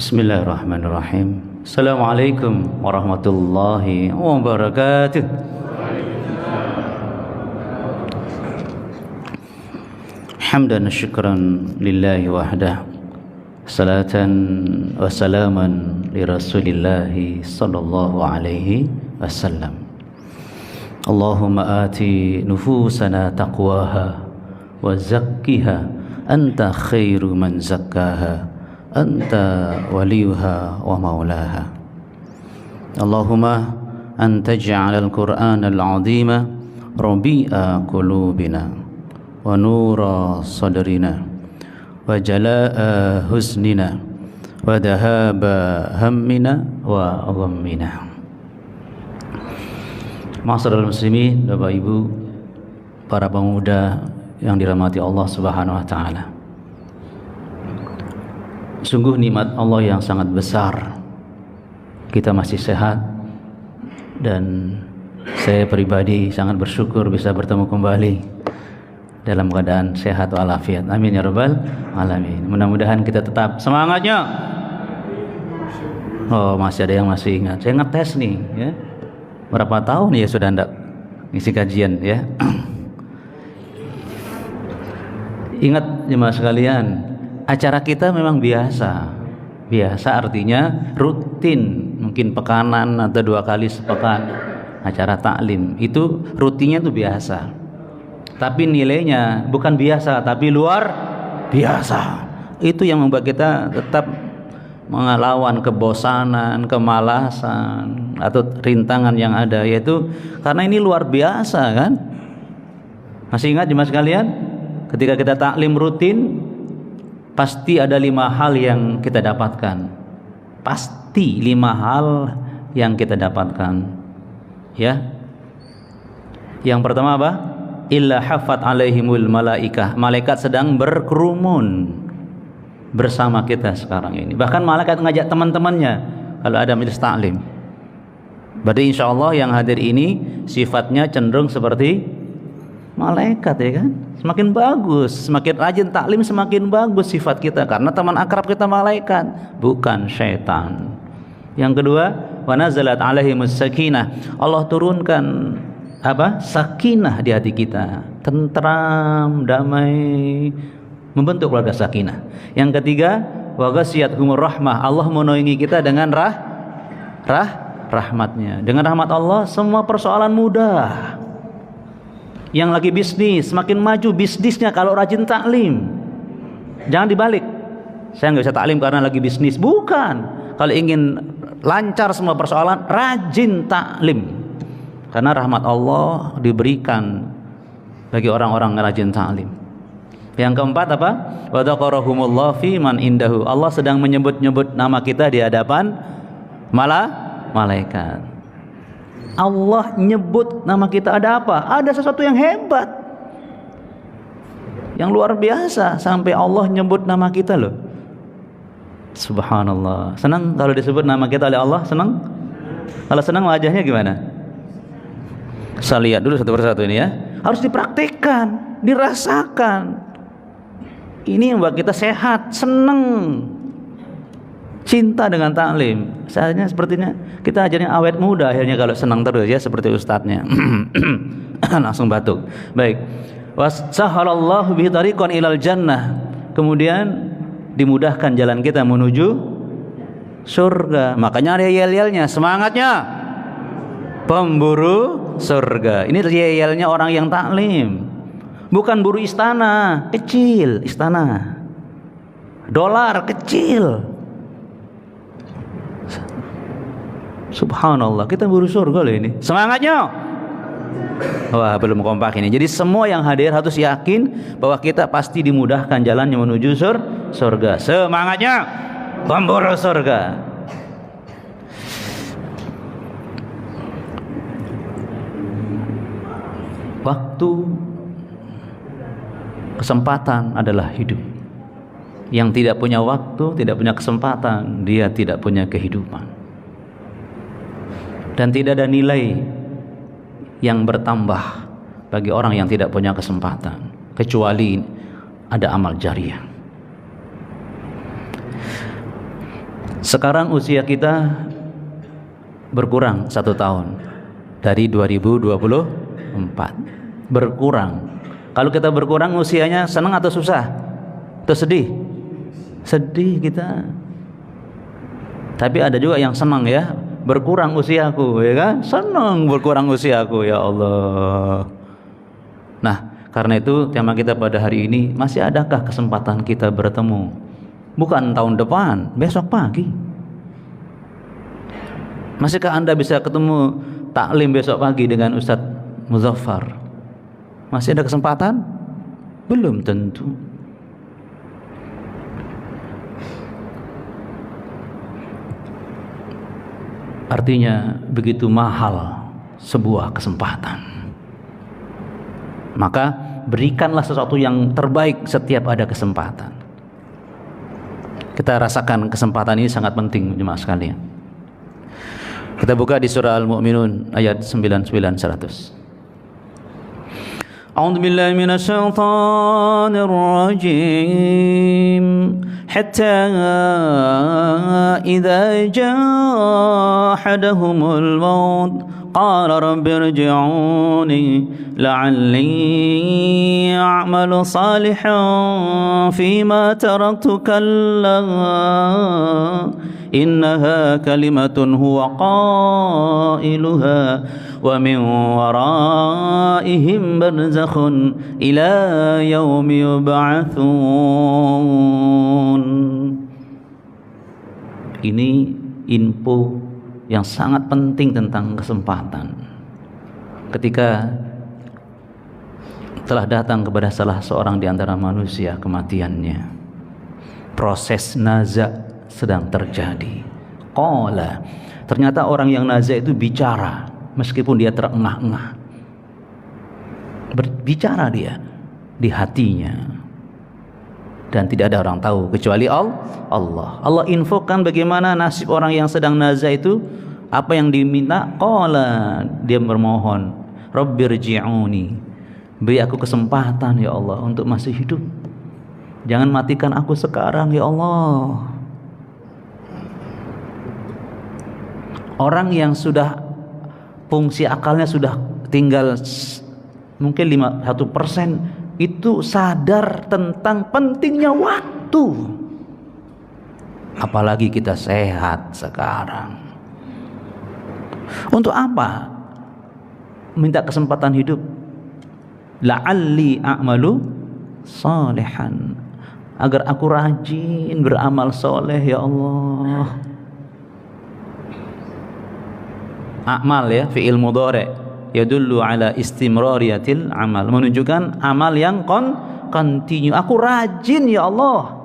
Bismillahirrahmanirrahim. Assalamualaikum warahmatullahi wabarakatuh. Hamdan syukran lillahi wahdah, salatan wa salaman li rasulillahi sallallahu alaihi wasallam. Allahumma ati nufusana taqwaha wa zakkiha anta khairu man zakkaha anta waliyuha wa maulaha. Allahumma anta ja'alal qur'ana al-'azima rabi'a qulubina wa nura sadrina wa jalaa'a huznina wa dhahaba hammina wa ghammina. Ma'asyiral muslimin, Bapak Ibu, para pemuda yang dirahmati Allah Subhanahu wa taala. Sungguh nikmat Allah yang sangat besar. Kita masih sehat, dan saya pribadi sangat bersyukur bisa bertemu kembali dalam keadaan sehat walafiat. Amin ya rabbal alamin. Mudah-mudahan kita tetap semangatnya. Oh, masih ada yang masih ingat. Saya ngetes nih, ya. Berapa tahun ya sudah hendak ngisi kajian, ya. Ingat jemaah sekalian, acara kita memang biasa. Biasa artinya rutin, mungkin pekanan atau 2 kali sepekan acara taklim. Itu rutinnya itu biasa. Tapi nilainya bukan biasa, tapi luar biasa. Itu yang membuat kita tetap melawan kebosanan, kemalasan atau rintangan yang ada, yaitu karena ini luar biasa, kan? Masih ingat jemaah sekalian? Ketika kita taklim rutin, pasti ada 5 hal yang kita dapatkan. Pasti 5 hal yang kita dapatkan, ya. Yang pertama apa? Illa hafat alaihimul malaikah. Malaikat sedang berkerumun bersama kita sekarang ini. Bahkan malaikat ngajak teman-temannya kalau ada majelis taklim. Berarti insya Allah yang hadir ini sifatnya cenderung seperti malaikat, ya kan? Semakin bagus, semakin rajin taklim semakin bagus sifat kita, karena teman akrab kita malaikat, bukan syaitan. Yang kedua, wa nazalat alaihimus sakinah. Allah turunkan apa? Sakinah di hati kita, tentram, damai, membentuk keluarga sakinah. Yang ketiga, wa ghasyiyatuhumur rahmah. Allah menaungi kita dengan rahmatnya. Dengan rahmat Allah semua persoalan mudah. Yang lagi bisnis semakin maju bisnisnya kalau rajin taklim. Jangan dibalik, saya nggak bisa taklim karena lagi bisnis. Bukan, kalau ingin lancar semua persoalan, rajin taklim, karena rahmat Allah diberikan bagi orang-orang yang rajin taklim. Yang keempat apa? Wa dzakarakumullah fi man indahu. Allah sedang menyebut-nyebut nama kita di hadapan malaikat. Allah nyebut nama kita, ada apa? Ada sesuatu yang hebat, yang luar biasa, sampai Allah nyebut nama kita loh. Subhanallah. Senang kalau disebut nama kita oleh Allah? Senang? Kalau senang wajahnya gimana? Saya lihat dulu satu persatu ini, ya. Harus dipraktikkan, dirasakan. Ini yang membuat kita sehat, senang, cinta dengan taklim. Saatnya sepertinya kita ajarnya awet muda akhirnya kalau senang terus, ya, seperti ustadznya. Langsung batuk. Baik. Wassahalallahu bihi tariqan ilal jannah. Kemudian dimudahkan jalan kita menuju surga. Makanya ada yel-yelnya, semangatnya pemburu surga. Ini yel-yelnya orang yang taklim. Bukan buru istana, kecil istana. Dolar kecil. Subhanallah, kita buru surga loh ini. Semangatnya. Wah, belum kompak ini. Jadi semua yang hadir harus yakin bahwa kita pasti dimudahkan jalannya menuju surga. Semangatnya pemburu surga. Waktu, kesempatan adalah hidup. Yang tidak punya waktu, tidak punya kesempatan, dia tidak punya kehidupan. Dan tidak ada nilai yang bertambah bagi orang yang tidak punya kesempatan, kecuali ada amal jariah. Sekarang usia kita berkurang 1 tahun dari 2024. Berkurang. Kalau kita berkurang usianya, senang atau susah? Atau sedih? Sedih kita. Tapi ada juga yang senang ya, berkurang usiaku, ya kan? Senang berkurang usiaku, ya Allah. Nah, karena itu tema kita pada hari ini, masih adakah kesempatan kita bertemu? Bukan tahun depan, besok pagi. Masihkah Anda bisa ketemu taklim besok pagi dengan Ustadz Muzaffar? Masih ada kesempatan? Belum tentu. Artinya begitu mahal sebuah kesempatan. Maka berikanlah sesuatu yang terbaik setiap ada kesempatan. Kita rasakan kesempatan ini sangat penting jemaah sekalian. Kita buka di surah Al-Mu'minun ayat 99-100. A'udzu billahi minasy syaithanir rajim. Hatta idza jaa ahadahumul maut qala rabbi irji'uni la'alli a'malu salihan fima taraktu kalla innaha kalimatun huwa qailuha wa min waraihim barzakhun ila yaumi yub'atsun. Ini info yang sangat penting tentang kesempatan. Ketika telah datang kepada salah seorang di antara manusia kematiannya, proses naza sedang terjadi. Qala, ternyata orang yang naza itu bicara meskipun dia terengah-engah. Berbicara dia di hatinya. Dan tidak ada orang tahu kecuali Allah. Allah infokan bagaimana nasib orang yang sedang naza itu, apa yang diminta. Qala, dia bermohon, Rabbirji'uni, beri aku kesempatan ya Allah untuk masih hidup. Jangan matikan aku sekarang ya Allah. Orang yang sudah fungsi akalnya sudah tinggal mungkin 1%, itu sadar tentang pentingnya waktu. Apalagi kita sehat sekarang. Untuk apa minta kesempatan hidup? La'alli a'malu salihan, agar aku rajin beramal soleh ya Allah. A'mal ya, fi'il mudhari' yadullu ala istimrariyatil amal, menunjukkan amal yang continue. Aku rajin ya Allah.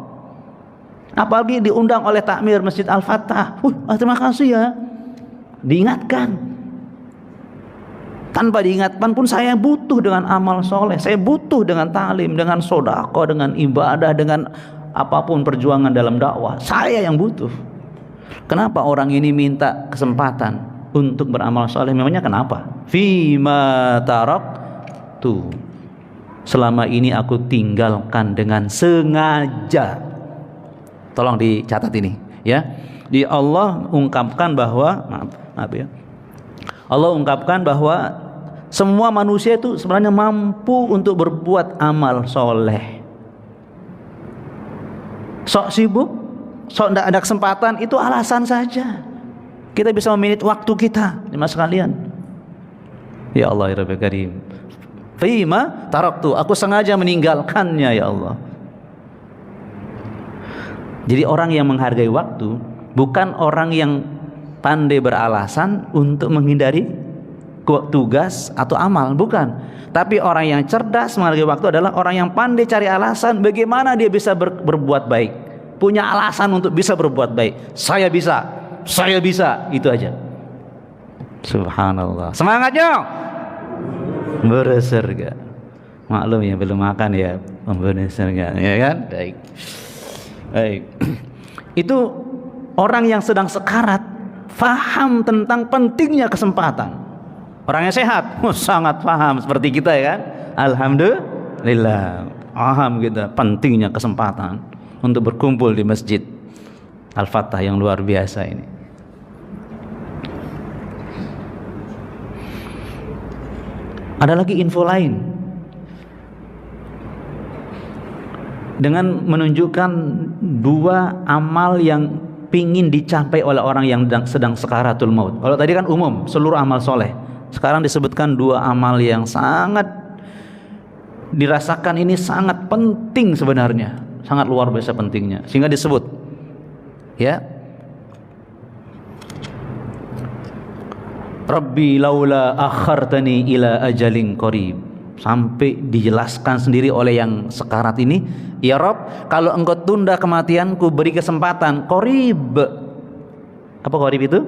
Apalagi diundang oleh takmir Masjid Al-Fatah. Terima kasih ya, diingatkan. Tanpa diingatkan pun saya butuh dengan amal soleh, saya butuh dengan ta'lim, dengan sodako, dengan ibadah, dengan apapun perjuangan dalam dakwah. Saya yang butuh. Kenapa orang ini minta kesempatan untuk beramal soleh? Memangnya kenapa? Fima taraktu, selama ini aku tinggalkan dengan sengaja. Tolong dicatat ini ya. Di Allah ungkapkan bahwa maaf ya. Allah ungkapkan bahwa semua manusia itu sebenarnya mampu untuk berbuat amal soleh. Sok sibuk, sok tidak ada kesempatan, itu alasan saja. Kita bisa meminit waktu kita, jemaah sekalian. Ya Allah ya Rabbi Karim, fima taraktu, aku sengaja meninggalkannya ya Allah. Jadi orang yang menghargai waktu bukan orang yang pandai beralasan untuk menghindari tugas atau amal, bukan. Tapi orang yang cerdas menghargai waktu adalah orang yang pandai cari alasan bagaimana dia bisa berbuat baik. Punya alasan untuk bisa berbuat baik. Saya bisa, itu aja. Subhanallah. Semangatnya berserga. Maklum ya, belum makan ya, berserga ya kan? Baik. Itu orang yang sedang sekarat, faham tentang pentingnya kesempatan. Orang yang sehat sangat paham seperti kita ya kan? Alhamdulillah, paham kita pentingnya kesempatan untuk berkumpul di masjid. Al-Fattah yang luar biasa ini. Ada lagi info lain, dengan menunjukkan dua amal yang pingin dicapai oleh orang yang sedang sakaratul maut. Kalau tadi kan umum, seluruh amal soleh. Sekarang disebutkan dua amal yang sangat dirasakan ini sangat penting sebenarnya, sangat luar biasa pentingnya, sehingga disebut, ya, Rabbi laula akhartani ila ajalin qarib, sampai dijelaskan sendiri oleh yang sekarat ini, ya Rabb, kalau engkau tunda kematianku, beri kesempatan qarib. Apa qarib itu?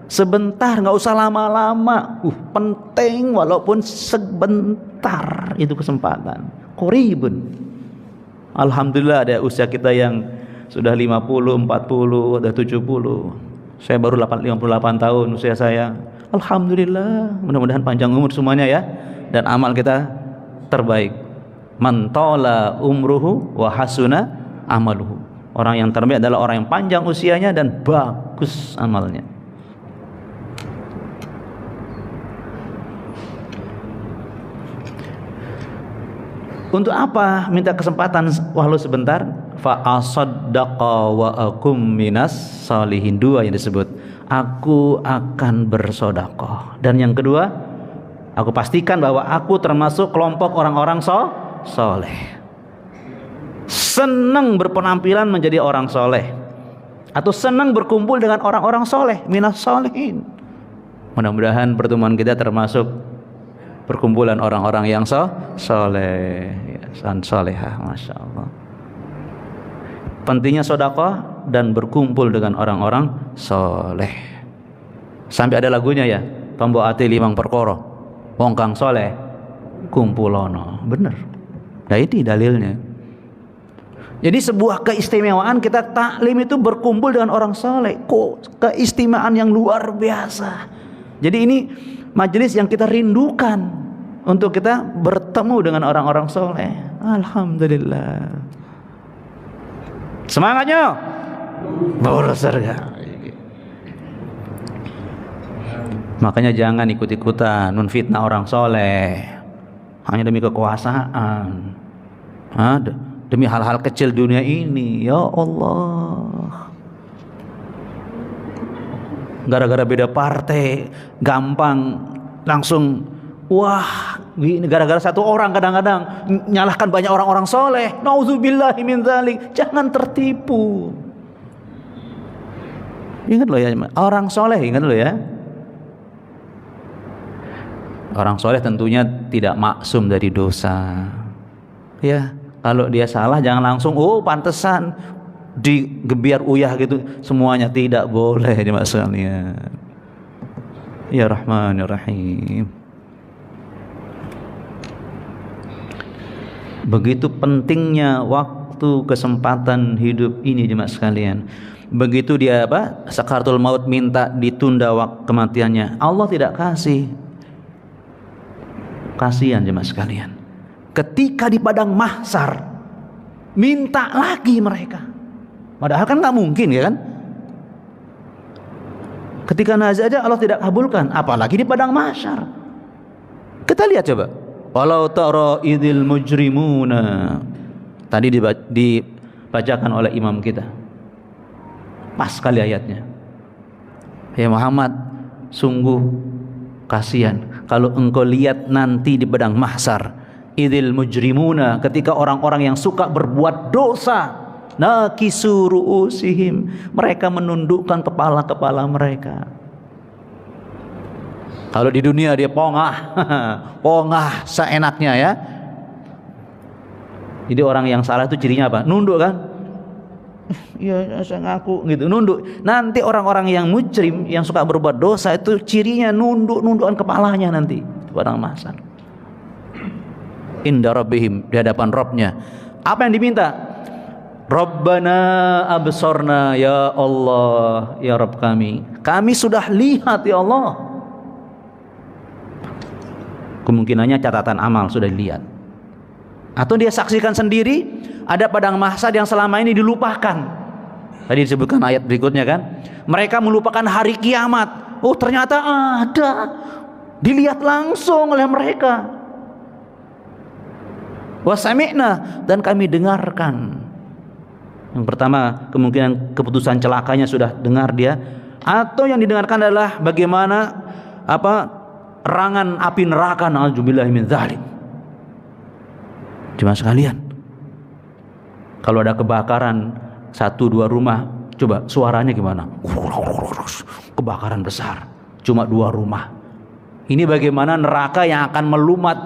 Sebentar, nggak usah lama-lama. Penting walaupun sebentar itu kesempatan. Qaribun. Alhamdulillah ada usia kita yang sudah 50, 40, ada 70. Saya baru 58 tahun usia saya. Alhamdulillah, mudah-mudahan panjang umur semuanya ya, dan amal kita terbaik. Man tala umruhu wa hasuna amaluhu. Orang yang terbaik adalah orang yang panjang usianya dan bagus amalnya. Untuk apa minta kesempatan walau sebentar? Fa asaddaqa wa akum minas salihin. Dua yang disebut, aku akan bersedekah, dan yang kedua, aku pastikan bahwa aku termasuk kelompok orang-orang soleh. Senang berpenampilan menjadi orang soleh, atau senang berkumpul dengan orang-orang soleh, minas salihin. Mudah-mudahan pertemuan kita termasuk perkumpulan orang-orang yang soleh, solehah, masya Allah. Pentingnya sedekah dan berkumpul dengan orang-orang soleh. Sampai ada lagunya ya, tombo ati limang perkara, wong kang soleh kumpulono. Bener. Nah ini dalilnya. Jadi sebuah keistimewaan kita taklim itu berkumpul dengan orang soleh. Kok keistimewaan yang luar biasa. Jadi ini majelis yang kita rindukan untuk kita bertemu dengan orang-orang soleh. Alhamdulillah. Semangatnya bawa surga. Makanya jangan ikut-ikutan menfitnah orang soleh hanya demi kekuasaan, demi hal-hal kecil dunia ini. Ya Allah, gara-gara beda partai gampang langsung, wah, gara-gara satu orang kadang-kadang nyalahkan banyak orang-orang soleh. Nauzubillahi min dzalik. Jangan tertipu. Ingat loh ya, orang soleh, ingat loh ya, orang soleh tentunya tidak maksum dari dosa. Ya, kalau dia salah jangan langsung, oh pantesan digebiar uyah gitu semuanya. Tidak boleh maksudnya. Ya Rahmanir Rahim. Begitu pentingnya waktu, kesempatan hidup ini jemaah sekalian. Begitu dia sakaratul maut minta ditunda waktu kematiannya, Allah tidak kasih. Kasihan jemaah sekalian. Ketika di padang mahsyar minta lagi mereka. Padahal kan nggak mungkin ya kan. Ketika nazar aja Allah tidak kabulkan, apalagi di padang mahsyar. Kita lihat coba. Walau tara idil mujrimuna. Tadi dibacakan oleh imam kita. Pas sekali ayatnya. Ya Muhammad, sungguh kasihan kalau engkau lihat nanti di padang mahsyar, idil mujrimuna, ketika orang-orang yang suka berbuat dosa, nakisu ru'usihim, mereka menundukkan kepala-kepala mereka. Kalau di dunia dia pongah seenaknya ya. Jadi orang yang salah itu cirinya apa? Nunduk kan? Iya, saya ngaku gitu, nunduk. Nanti orang-orang yang mujrim, yang suka berbuat dosa itu cirinya nunduk-nundukan kepalanya nanti di padang mahsyar. Inda rabbihim, di hadapan Rabbnya. Apa yang diminta? Rabbana absorna, ya Allah, ya Rabb kami sudah lihat ya Allah. Kemungkinannya catatan amal sudah dilihat, atau dia saksikan sendiri ada padang mahsyar yang selama ini dilupakan. Tadi disebutkan ayat berikutnya kan, mereka melupakan hari kiamat. Oh ternyata ada, dilihat langsung oleh mereka. Wasami'na, dan kami dengarkan. Yang pertama, kemungkinan keputusan celakanya sudah dengar dia, atau yang didengarkan adalah bagaimana rangan api neraka, na'udzubillahi min dzalik. Jemaah sekalian, kalau ada kebakaran 1-2 rumah, coba suaranya gimana? Kebakaran besar, cuma 2 rumah. Ini bagaimana neraka yang akan melumat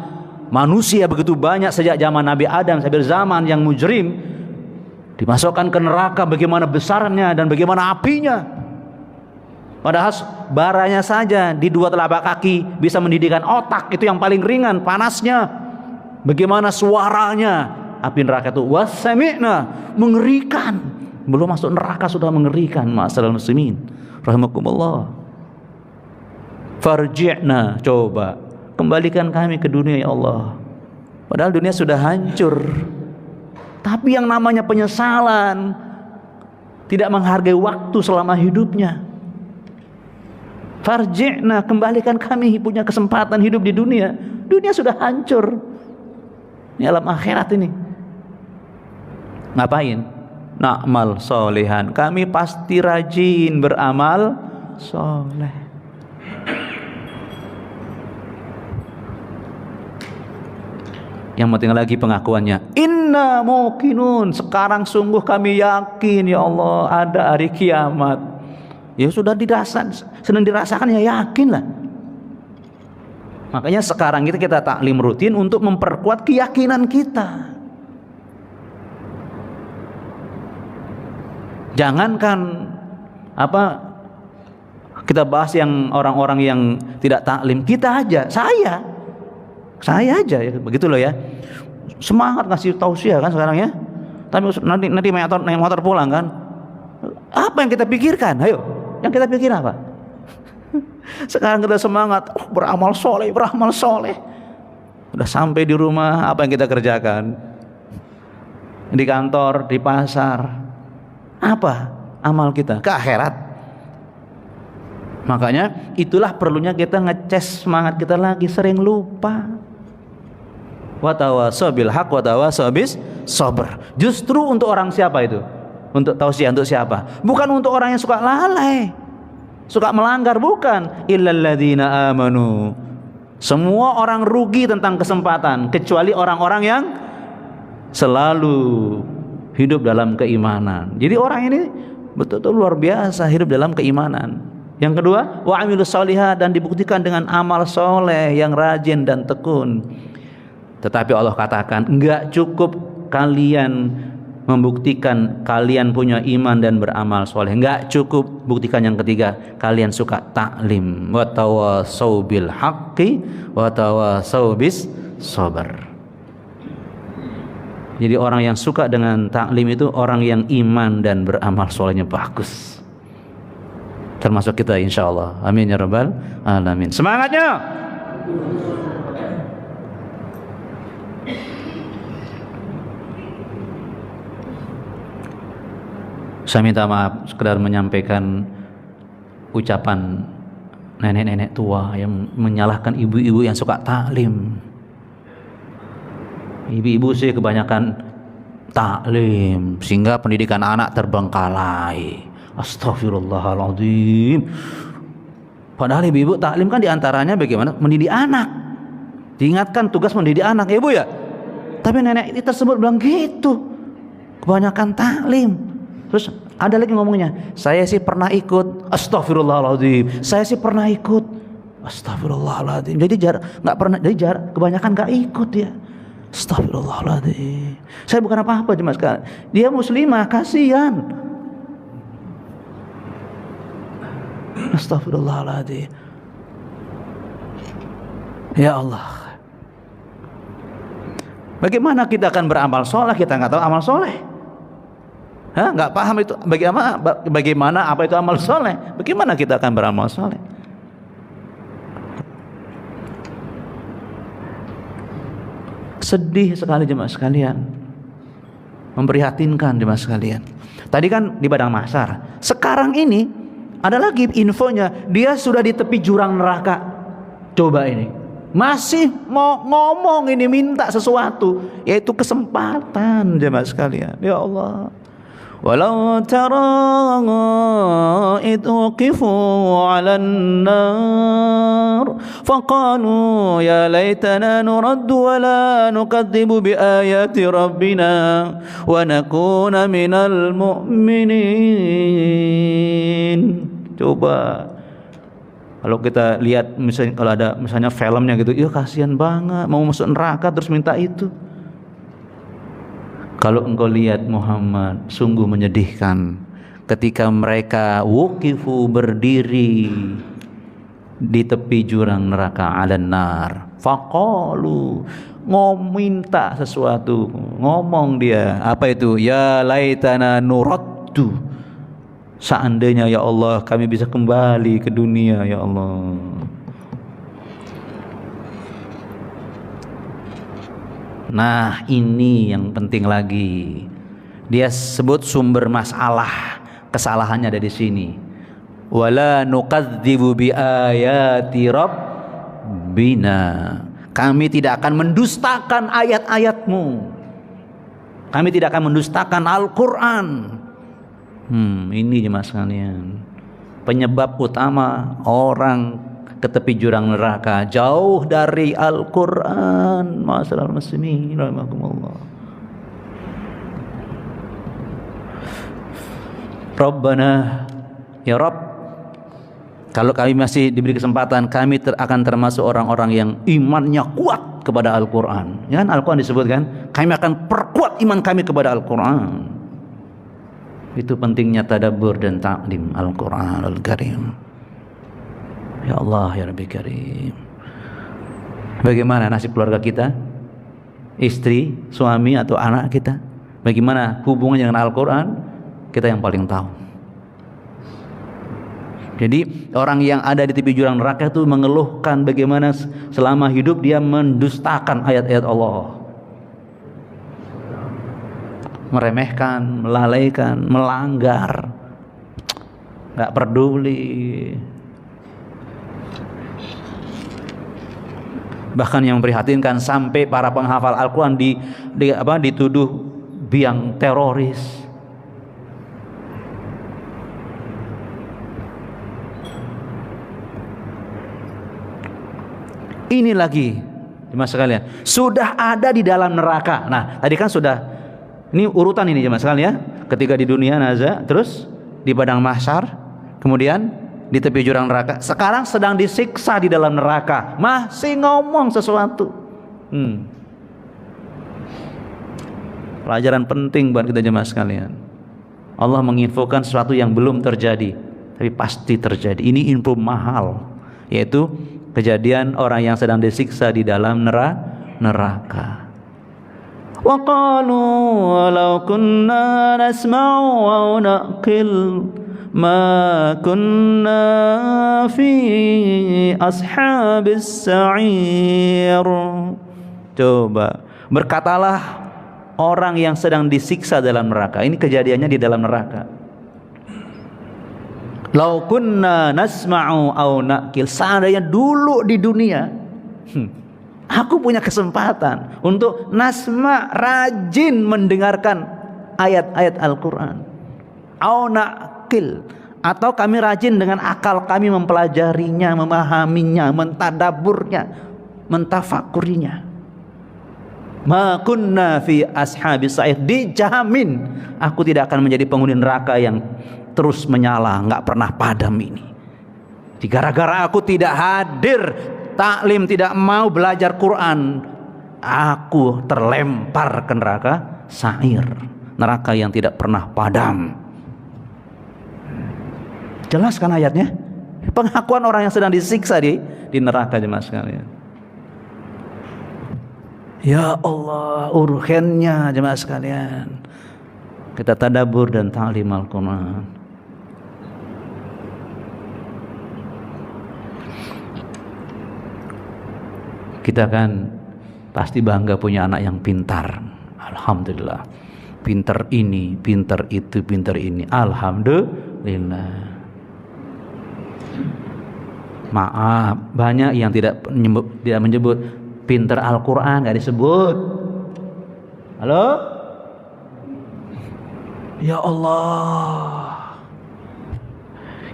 manusia begitu banyak sejak zaman Nabi Adam sampai zaman yang mujrim, dimasukkan ke neraka, bagaimana besarnya dan bagaimana apinya. Padahal baranya saja di 2 telapak kaki bisa mendidihkan otak, itu yang paling ringan panasnya. Bagaimana suaranya api neraka itu, wasami'na, mengerikan. Belum masuk neraka sudah mengerikan. Ma'asyiral muslimin rahimakumullah. Farji'na, coba kembalikan kami ke dunia ya Allah. Padahal dunia sudah hancur. Tapi yang namanya penyesalan, tidak menghargai waktu selama hidupnya. Farji'na, kembalikan kami punya kesempatan hidup di dunia. Dunia sudah hancur. Ini alam akhirat ini. Ngapain? Na'mal solehan, kami pasti rajin beramal soleh. Yang penting lagi pengakuannya, inna muqinun, sekarang sungguh kami yakin ya Allah ada hari kiamat. Ya sudah sedang dirasakan, ya yakinlah. Makanya sekarang kita taklim rutin untuk memperkuat keyakinan kita. Jangankan kita bahas yang orang-orang yang tidak taklim, kita aja, saya aja ya, begitu loh ya. Semangat ngasih tausiah kan sekarang ya. Tapi nanti naik motor pulang kan. Apa yang kita pikirkan? Ayo, yang kita pikir apa? Sekarang kita semangat, beramal soleh. Udah sampai di rumah, apa yang kita kerjakan? Di kantor, di pasar, apa amal kita? Ke akhirat. Makanya itulah perlunya kita ngecas semangat kita lagi, sering lupa. Watawasau bil haq watawasau bis sabr. Justru untuk orang siapa itu? Untuk tausiah untuk siapa? Bukan untuk orang yang suka lalai, suka melanggar, bukan. Illalladzina amanu. Semua orang rugi tentang kesempatan kecuali orang-orang yang selalu hidup dalam keimanan. Jadi orang ini betul-betul luar biasa hidup dalam keimanan. Yang kedua, wa amilus sholihat, dan dibuktikan dengan amal soleh yang rajin dan tekun. Tetapi Allah katakan, enggak cukup kalian membuktikan kalian punya iman dan beramal soleh, enggak cukup. Buktikan yang ketiga, kalian suka taklim. Wa tawasau bil haqqi wa tawasau bis sabr. Jadi orang yang suka dengan taklim itu orang yang iman dan beramal solehnya bagus. Termasuk kita insyaallah. Amin ya rabbal alamin. Semangatnya. Saya minta maaf sekedar menyampaikan ucapan nenek-nenek tua yang menyalahkan ibu-ibu yang suka taklim. Ibu-ibu sih kebanyakan taklim sehingga pendidikan anak terbengkalai. Astagfirullahaladzim. Padahal ibu-ibu taklim kan diantaranya bagaimana mendidik anak. Diingatkan tugas mendidik anak, ya ibu ya. Tapi nenek ini tersebut bilang gitu. Kebanyakan taklim. Terus ada lagi ngomongnya, saya sih pernah ikut. Astagfirullahaladzim. Saya sih pernah ikut. Astagfirullahaladzim. Jadi kebanyakan nggak ikut ya. Astagfirullahaladzim. Saya bukan apa-apa cuma sekali. Dia muslimah, kasihan. Astagfirullahaladzim. Ya Allah. Bagaimana kita akan beramal soleh? Kita nggak tahu amal soleh. Nggak paham itu bagaimana apa itu amal soleh. Bagaimana kita akan beramal soleh? Sedih sekali jemaah sekalian, memprihatinkan jemaah sekalian. Tadi kan di padang mahsyar. Sekarang ini ada lagi infonya, dia sudah di tepi jurang neraka. Coba ini, masih mau ngomong ini, minta sesuatu, yaitu kesempatan jemaah sekalian. Ya Allah. Walau tara id uqifu 'alan nar faqalu ya laitana nuraddu wa la nukadzibu bi ayati rabbina wa nakuna minal mu'minin. Coba kalau kita lihat misalnya, kalau ada misalnya filmnya gitu, ya kasihan banget mau masuk neraka terus minta itu. Kalau engkau lihat Muhammad, sungguh menyedihkan ketika mereka wuqifu, berdiri di tepi jurang neraka, 'alan nar faqalu, minta sesuatu, ngomong dia, apa itu? Ya laitana nuraddu, seandainya ya Allah kami bisa kembali ke dunia ya Allah. Nah, ini yang penting lagi. Dia sebut sumber masalah, kesalahannya ada di sini. Wala nukadzibu bi ayati rabbina. Kami tidak akan mendustakan ayat-ayatmu. Kami tidak akan mendustakan Al-Qur'an. Ini jemaah sekalian, penyebab utama orang ke tepi jurang neraka, jauh dari Al-Quran. Ma'asyiral muslimin rahimakumullah. Rabbana, ya Rabb, kalau kami masih diberi kesempatan, kami akan termasuk orang-orang yang imannya kuat kepada Al-Quran. Ya kan Al-Quran disebutkan, kami akan perkuat iman kami kepada Al-Quran. Itu pentingnya tadabbur dan ta'lim Al-Quran Al-Karim. Ya Allah, ya Rabbi Karim. Bagaimana nasib keluarga kita? Istri, suami atau anak kita? Bagaimana hubungannya dengan Al-Quran? Kita yang paling tahu. Jadi orang yang ada di tepi jurang neraka itu mengeluhkan bagaimana selama hidup dia mendustakan ayat-ayat Allah, meremehkan, melalaikan, melanggar, gak peduli. Bahkan yang memprihatinkan, sampai para penghafal Al-Quran dituduh biang teroris. Ini lagi jemaah sekalian, sudah ada di dalam neraka. Nah tadi kan sudah, ini urutan ini jemaah sekalian ya. Ketika di dunia naza, terus di padang mahsyar, kemudian di tepi jurang neraka, sekarang sedang disiksa di dalam neraka, masih ngomong sesuatu. Pelajaran penting buat kita jemaah sekalian. Allah menginfokan sesuatu yang belum terjadi, tapi pasti terjadi. Ini info mahal, yaitu kejadian orang yang sedang disiksa di dalam neraka. Wa qalu walau kunna nasma'u wa naqil ma kunna fi ashabis sa'ir. Coba, berkatalah orang yang sedang disiksa dalam neraka. Ini kejadiannya di dalam neraka. Lau kunna nasma'u aw naqil, seandainya dulu di dunia aku punya kesempatan untuk nasma, rajin mendengarkan ayat-ayat Al-Quran, aw naqil, atau kami rajin dengan akal kami mempelajarinya, memahaminya, mentadaburnya, mentafakurinya. Ma kunna fi ashabis sa'ir, dijamin aku tidak akan menjadi penghuni neraka yang terus menyala, nggak pernah padam ini. Gara-gara aku tidak hadir taklim, tidak mau belajar Quran, aku terlempar ke neraka sa'ir, neraka yang tidak pernah padam. Jelas kan ayatnya? Pengakuan orang yang sedang disiksa di neraka jemaah sekalian. Ya Allah, urgennya jemaah sekalian, kita tadabbur dan ta'lim Al-Quran. Kita kan pasti bangga punya anak yang pintar, alhamdulillah. pinter ini, pinter itu, pinter ini. Alhamdulillah. Maaf, banyak yang tidak menyebut pinter Al-Quran, nggak disebut. Halo? Ya Allah,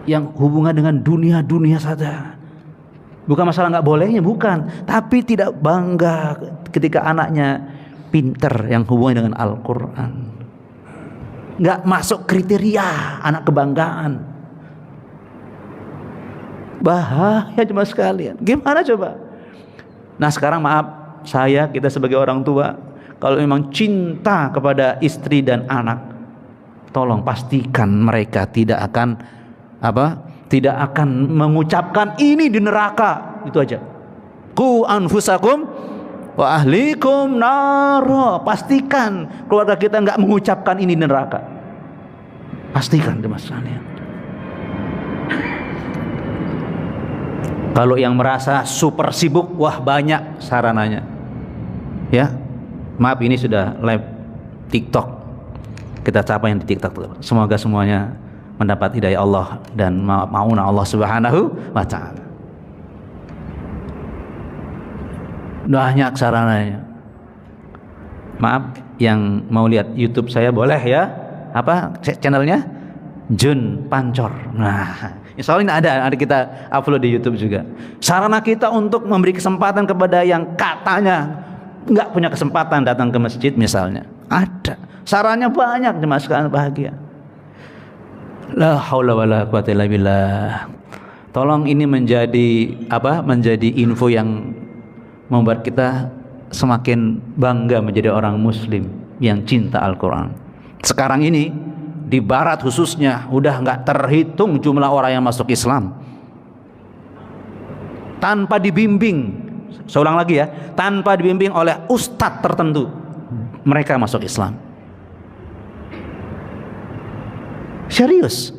yang hubungan dengan dunia saja. Bukan masalah nggak bolehnya, bukan, tapi tidak bangga ketika anaknya pinter yang hubungan dengan Al-Quran. Nggak masuk kriteria anak kebanggaan. Bahaya cuma sekalian. Gimana coba? Nah sekarang maaf, kita sebagai orang tua, kalau memang cinta kepada istri dan anak, tolong pastikan mereka tidak akan mengucapkan ini di neraka. Itu aja. Qu anfusakum wa ahlikum naro. Pastikan keluarga kita nggak mengucapkan ini di neraka. Pastikan Mas sekalian. Kalau yang merasa super sibuk, wah banyak sarananya. Ya, maaf ini sudah live TikTok. Kita capai yang di TikTok. Semoga semuanya mendapat hidayah Allah dan mauna Allah Subhanahu wa taala. Banyak sarananya. Maaf, yang mau lihat YouTube saya boleh ya? Apa channelnya? Jun Pancor. Nah, insya Allah ini ada kita upload di YouTube juga. Sarana kita untuk memberi kesempatan kepada yang katanya nggak punya kesempatan datang ke masjid misalnya, ada. Sarannya banyak, jemaah sekalian bahagia. La haula wala quwata illa billah. Tolong ini menjadi info yang membuat kita semakin bangga menjadi orang muslim yang cinta Al-Quran. Sekarang ini di barat khususnya udah nggak terhitung jumlah orang yang masuk Islam tanpa dibimbing. Saya ulang lagi ya, tanpa dibimbing oleh ustadz tertentu, mereka masuk Islam. Serius.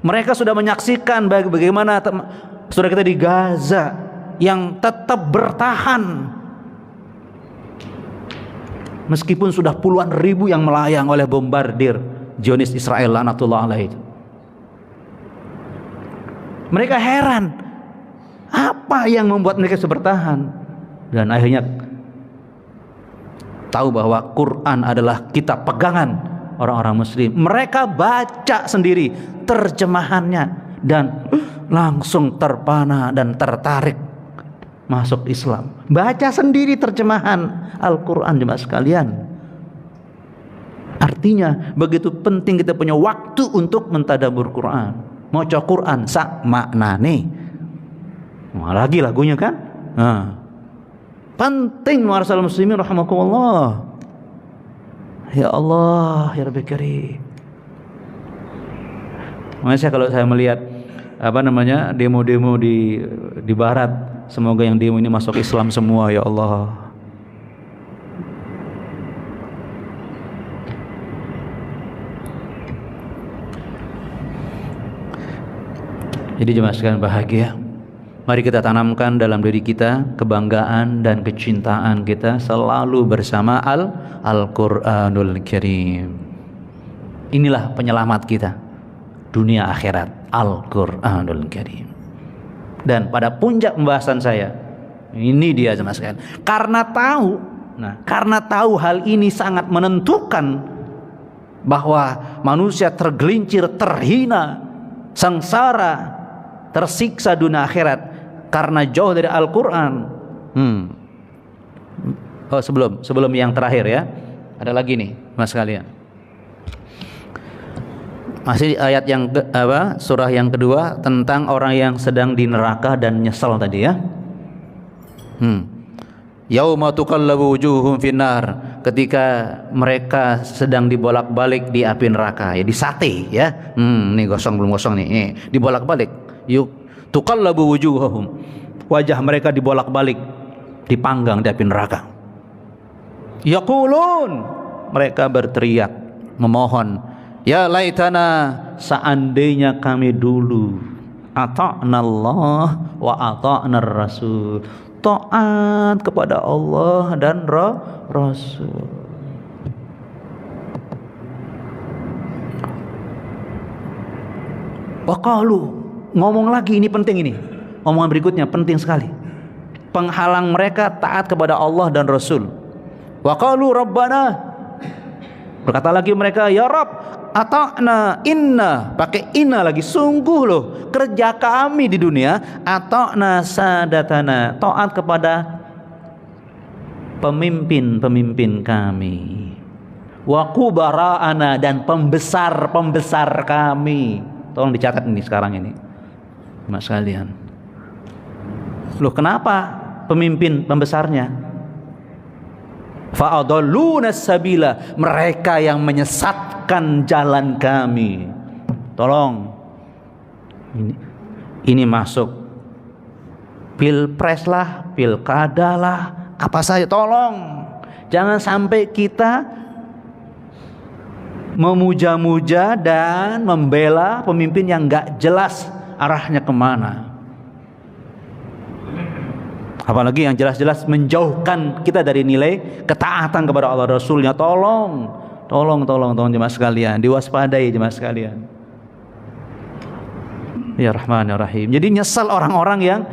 Mereka sudah menyaksikan bagaimana saudara kita di Gaza yang tetap bertahan meskipun sudah puluhan ribu yang melayang oleh bombardir Zionis Israel laknatullah alaihi. Mereka heran apa yang membuat mereka bisa bertahan, dan akhirnya tahu bahwa Quran adalah kitab pegangan orang-orang muslim. Mereka baca sendiri terjemahannya dan langsung terpana dan tertarik masuk Islam. Baca sendiri terjemahan Al-Quran jemaah sekalian. Artinya begitu penting kita punya waktu untuk mentadabbur Quran, maca Quran sak maknane. Lagi lagunya kan? Nah, penting warasal muslimin rahimakumullah. Ya Allah, ya Rabbi Karim. Makanya kalau saya melihat demo-demo di barat, semoga yang demo ini masuk Islam semua ya Allah. Jadi jemaah sekalian bahagia, mari kita tanamkan dalam diri kita kebanggaan dan kecintaan kita selalu bersama Al-Quranul Karim. Inilah penyelamat kita dunia akhirat, Al-Quranul Karim. Dan pada puncak pembahasan saya, ini dia jemaah sekalian, karena tahu hal ini sangat menentukan bahwa manusia tergelincir, terhina, sengsara, tersiksa dunia akhirat karena jauh dari Al-Quran. Oh, sebelum yang terakhir ya, ada lagi nih mas kalian, masih ayat yang surah yang kedua tentang orang yang sedang di neraka dan nyesal tadi ya. Yauma tuqallabu wujuhum finnar, ketika mereka sedang dibolak-balik di api neraka, ya di sate ya. Nih gosong belum gosong nih dibolak-balik. Yuk tuqallabu wujuhum, wajah mereka dibolak-balik, dipanggang di api neraka. Yaqulun, mereka berteriak memohon, ya laitana, seandainya kami dulu ata'na Allah wa ata'na Rasul, taat kepada Allah dan Rasul. Waqalu, ngomong lagi, ini penting ini. Omongan berikutnya penting sekali. Penghalang mereka taat kepada Allah dan Rasul. Waqalu rabbana, berkata lagi mereka, ya Rabb, ata'na inna, pakai inna lagi, sungguh loh kerja kami di dunia, ata'na sadatana, taat kepada pemimpin-pemimpin kami, wa kubara'ana, dan pembesar-pembesar kami. Tolong dicatat ini sekarang ini, mas sekalian. Loh kenapa pemimpin pembesarnya? Fa'adalluna sabila, mereka yang menyesatkan jalan kami. Tolong, ini masuk pilpres lah, pilkada lah, apa saja, tolong jangan sampai kita memuja-muja dan membela pemimpin yang gak jelas arahnya kemana. Apalagi yang jelas-jelas menjauhkan kita dari nilai ketaatan kepada Allah Rasulnya. Tolong jemaah sekalian, diwaspadai jemaah sekalian. Ya Rahman ya Rahim. Jadi nyesal orang-orang yang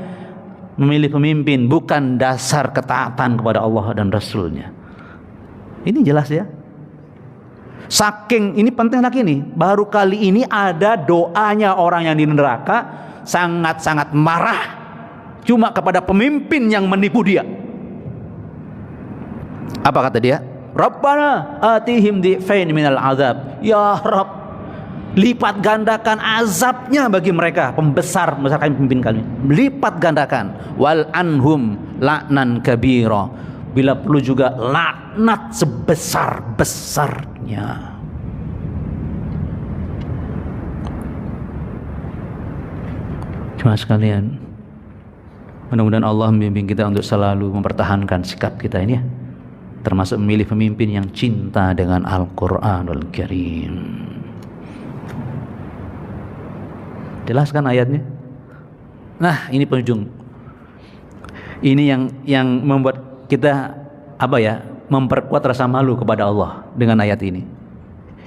memilih pemimpin bukan dasar ketaatan kepada Allah dan Rasulnya. Ini jelas ya. Saking ini penting lagi nih, baru kali ini ada doanya orang yang di neraka sangat-sangat marah cuma kepada pemimpin yang menipu dia. Apa kata dia? Rabbana atihim di'fain minal azab. Ya Rabb, lipat gandakan azabnya bagi mereka, pembesar kami, pemimpin kami. Lipat gandakan. Wal anhum la'nan kabira. Bila perlu juga laknat sebesar-besarnya. Cuma sekalian, mudah-mudahan Allah membimbing kita untuk selalu mempertahankan sikap kita ini ya, termasuk memilih pemimpin yang cinta dengan Al-Quranul Karim. Jelaskan ayatnya. Nah, ini penujung. Ini yang membuat kita memperkuat rasa malu kepada Allah dengan ayat ini.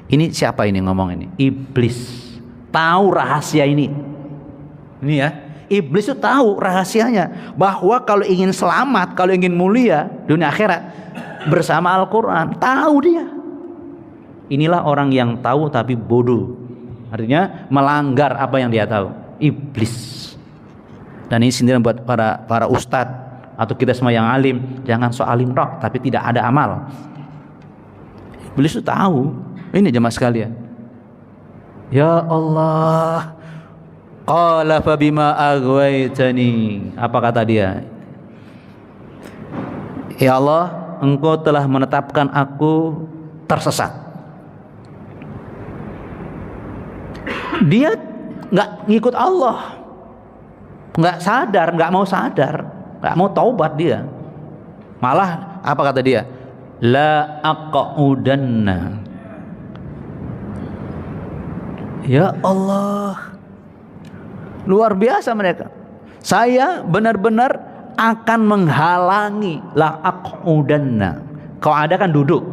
Ini siapa ini ngomong ini? Iblis. Tahu rahasia ini. Ini ya. Iblis itu tahu rahasianya, bahwa kalau ingin selamat, kalau ingin mulia dunia akhirat bersama Al-Quran. Tahu dia. Inilah orang yang tahu tapi bodoh. Artinya melanggar apa yang dia tahu. Iblis. Dan ini sindiran buat para ustadz atau kita semua yang alim. Jangan so alim tok tapi tidak ada amal. Iblis itu tahu. Ini jemaah sekalian. Ya Allah, qala fa bima aghwaytani. Apa kata dia? Ya Allah, Engkau telah menetapkan aku tersesat. Dia nggak ngikut Allah, nggak sadar, nggak mau sadar, nggak mau taubat dia. Malah apa kata dia? La aq'udanna. Ya Allah, luar biasa mereka. Saya benar-benar akan menghalangi. La aq'udanna. Kau ada kan duduk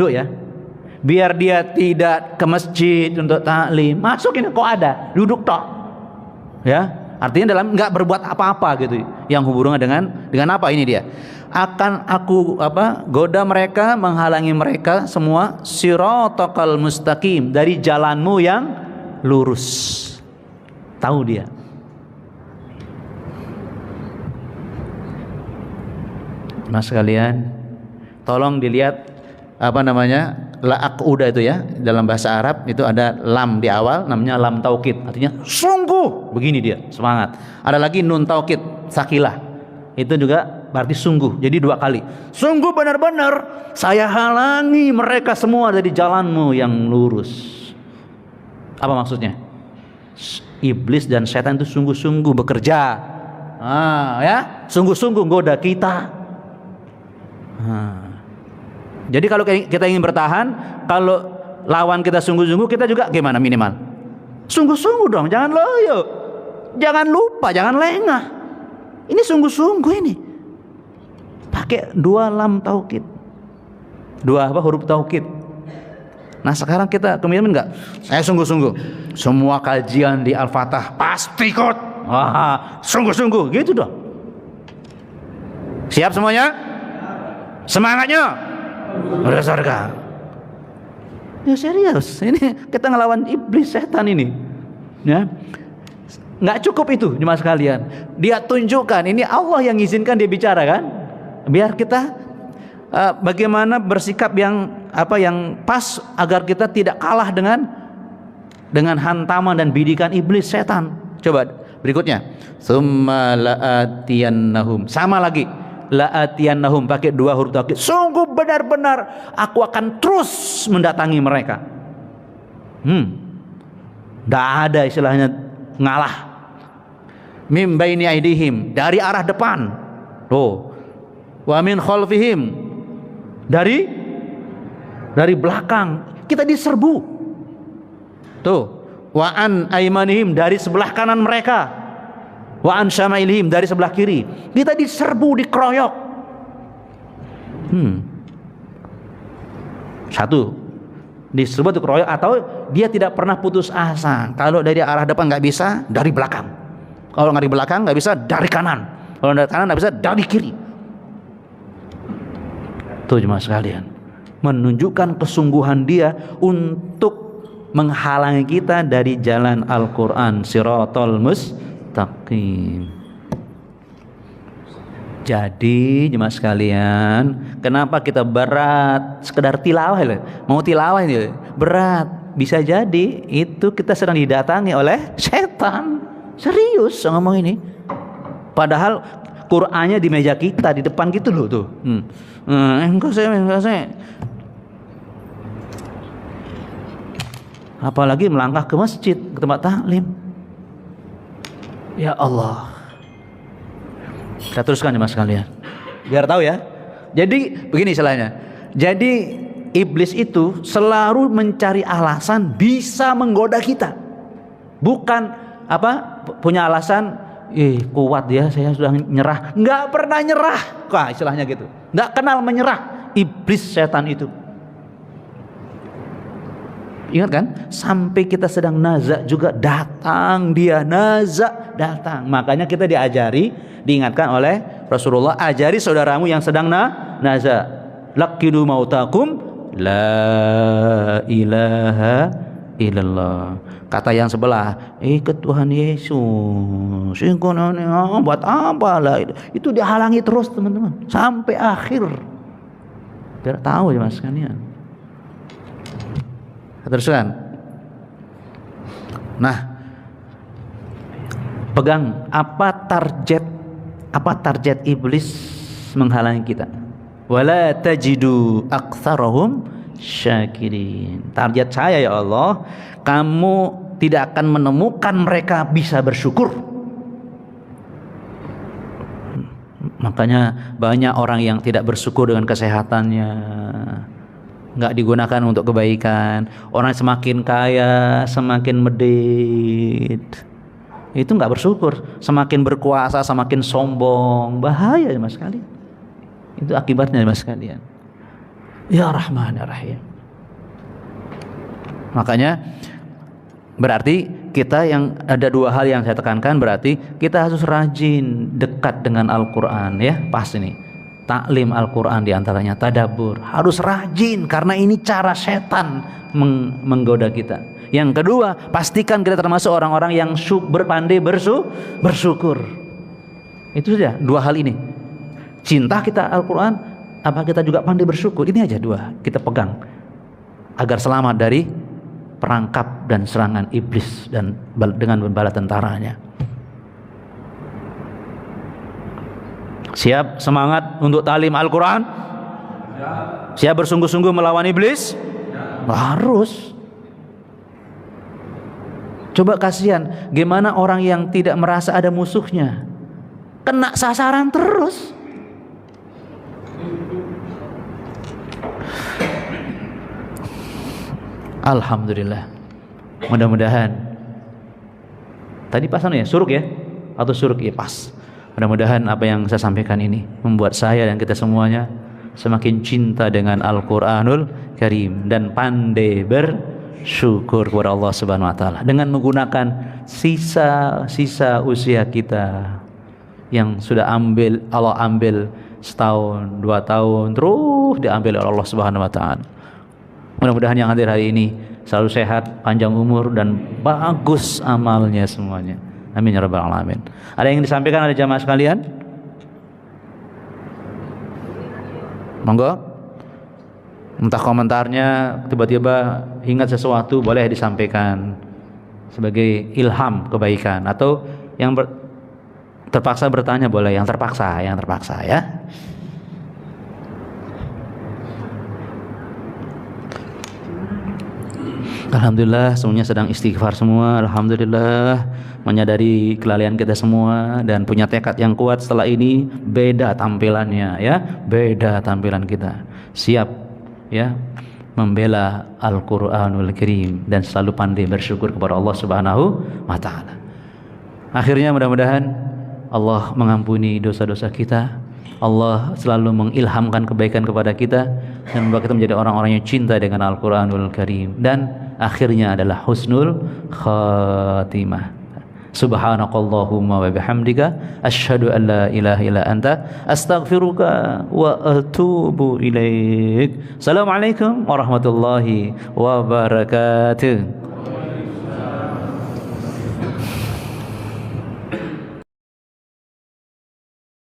ya. Biar dia tidak ke masjid untuk taklim, masukin kau ada, duduk tok. Ya, artinya dalam nggak berbuat apa-apa gitu. Yang hubungannya dengan apa ini dia? Akan aku goda mereka, menghalangi mereka semua siratal mustaqim, dari jalanmu yang lurus. Tahu dia. Mas sekalian, tolong dilihat la aquda itu ya, dalam bahasa Arab itu ada lam di awal, namanya lam taukid, artinya sungguh, begini dia, semangat. Ada lagi nun taukid, sakilah, itu juga berarti sungguh, jadi 2 kali. Sungguh benar-benar saya halangi mereka semua dari jalanmu yang lurus. Apa maksudnya? Iblis dan setan itu sungguh-sungguh bekerja, ya, sungguh-sungguh goda kita. Jadi kalau kita ingin bertahan, kalau lawan kita sungguh-sungguh, kita juga gimana minimal? Sungguh-sungguh dong, jangan loyo, jangan lupa, jangan lengah. Ini sungguh-sungguh ini. Pakai 2 lam taukid, 2 huruf taukid. Nah sekarang kita komitmen nggak? Saya sungguh-sungguh semua kajian di Al-Fatah pasti ikut. Wah, sungguh-sungguh gitu dong. Siap semuanya? Semangatnya berdasarkan. Ya serius, ini kita ngelawan iblis setan ini. Ya, nggak cukup itu jemaah sekalian. Dia tunjukkan, ini Allah yang izinkan dia bicara kan. Biar kita bagaimana bersikap yang pas agar kita tidak kalah dengan hantaman dan bidikan iblis setan. Coba berikutnya. Tsumma la'atiyannahum. Sama lagi. La'atiyannahum pakai 2 huruf taukid. Sungguh benar-benar aku akan terus mendatangi mereka. Tidak ada istilahnya ngalah. Mim baini aidihim, dari arah depan. Wa min khalfihim, dari belakang. Kita diserbu. Tuh. Wa an aimanihim, dari sebelah kanan mereka. Wa an syama'ilihim, dari sebelah kiri. Kita diserbu, dikeroyok. Satu, diserbu, dikeroyok, atau dia tidak pernah putus asa. Kalau dari arah depan nggak bisa, dari belakang. Kalau nggak di belakang nggak bisa, dari kanan. Kalau dari kanan nggak bisa, dari kiri. Tuh jemaah sekalian, menunjukkan kesungguhan dia untuk menghalangi kita dari jalan Al-Quran, Siratal Mustaqim. Jadi jemaah sekalian, kenapa kita berat sekedar tilawah? Mau tilawah ini berat. Bisa jadi itu kita sedang didatangi oleh setan. Serius ngomong ini. Padahal Qur'annya di meja kita, di depan gitu loh tuh. Enggak saya. Apalagi melangkah ke masjid, ke tempat taklim. Ya Allah. Kita teruskan jemaah sekalian. Biar tahu ya. Jadi begini istilahnya. Jadi iblis itu selalu mencari alasan bisa menggoda kita. Bukan punya alasan kuat ya, saya sudah nyerah. Nggak pernah nyerah. Wah, istilahnya gitu. Nggak kenal menyerah. Iblis setan itu. Ingat kan? Sampai kita sedang nazak juga datang dia, nazak datang. Makanya kita diingatkan oleh Rasulullah, ajari saudaramu yang sedang nazak. Laqidu mautakum la ilaha illallah. Kata yang sebelah, ke Tuhan Yesus. Buat apa lah itu dihalangi terus teman-teman sampai akhir. Biar tahu ya mas sekalian. Teruskan. Nah, pegang apa target iblis menghalangi kita. Wala tajidu aktsarahum syakirin. Target saya ya Allah, kamu tidak akan menemukan mereka bisa bersyukur. Makanya banyak orang yang tidak bersyukur dengan kesehatannya, nggak digunakan untuk kebaikan. Orang semakin kaya semakin medit, itu nggak bersyukur. Semakin berkuasa semakin sombong. Bahaya mas sekalian. Itu akibatnya mas sekalian. Ya Rahman ya Rahim. Makanya berarti kita yang ada 2 hal yang saya tekankan, berarti kita harus rajin dekat dengan Al-Quran ya. Pas ini taklim Al-Quran diantaranya tadabbur, harus rajin karena ini cara setan menggoda kita. Yang kedua, pastikan kita termasuk orang-orang yang berpandai bersyukur. Itu saja 2 hal ini. Cinta kita Al-Quran, apa kita juga pandai bersyukur. Ini aja 2 kita pegang agar selamat dari perangkap dan serangan iblis dan dengan bala tentaranya. Siap semangat untuk talim Al-Quran? Siap bersungguh-sungguh melawan iblis? Harus. Coba kasihan, gimana orang yang tidak merasa ada musuhnya, kena sasaran terus. Alhamdulillah. Mudah-mudahan tadi pasan ya, suruk ya? Atau suruk ya, pas. Mudah-mudahan apa yang saya sampaikan ini membuat saya dan kita semuanya semakin cinta dengan Al-Qur'anul Karim dan pandai bersyukur kepada Allah Subhanahu wa taala dengan menggunakan sisa-sisa usia kita yang sudah Allah ambil setahun, 2 tahun, terus diambil oleh Allah Subhanahu wa taala. Mudah-mudahan yang hadir hari ini selalu sehat, panjang umur dan bagus amalnya semuanya. Amin ya rabbal alamin. Ada yang disampaikan oleh jamaah sekalian? Monggo. Entah komentarnya tiba-tiba ingat sesuatu boleh disampaikan sebagai ilham kebaikan, atau yang terpaksa bertanya boleh, yang terpaksa ya. Alhamdulillah semuanya sedang istighfar semua. Alhamdulillah menyadari kelalaian kita semua dan punya tekad yang kuat. Setelah ini beda tampilannya ya, beda tampilan kita. Siap ya membela Al-Qur'anul Karim dan selalu pandai bersyukur kepada Allah Subhanahu wa taala. Akhirnya mudah-mudahan Allah mengampuni dosa-dosa kita. Allah selalu mengilhamkan kebaikan kepada kita dan membuat kita menjadi orang-orang yang cinta dengan Al-Qur'anul Karim, dan akhirnya adalah husnul khatimah. Subhanakallahumma wa bihamdika asyhadu an la ilaha illa anta astaghfiruka wa atubu ilaik. Assalamualaikum warahmatullahi wabarakatuh.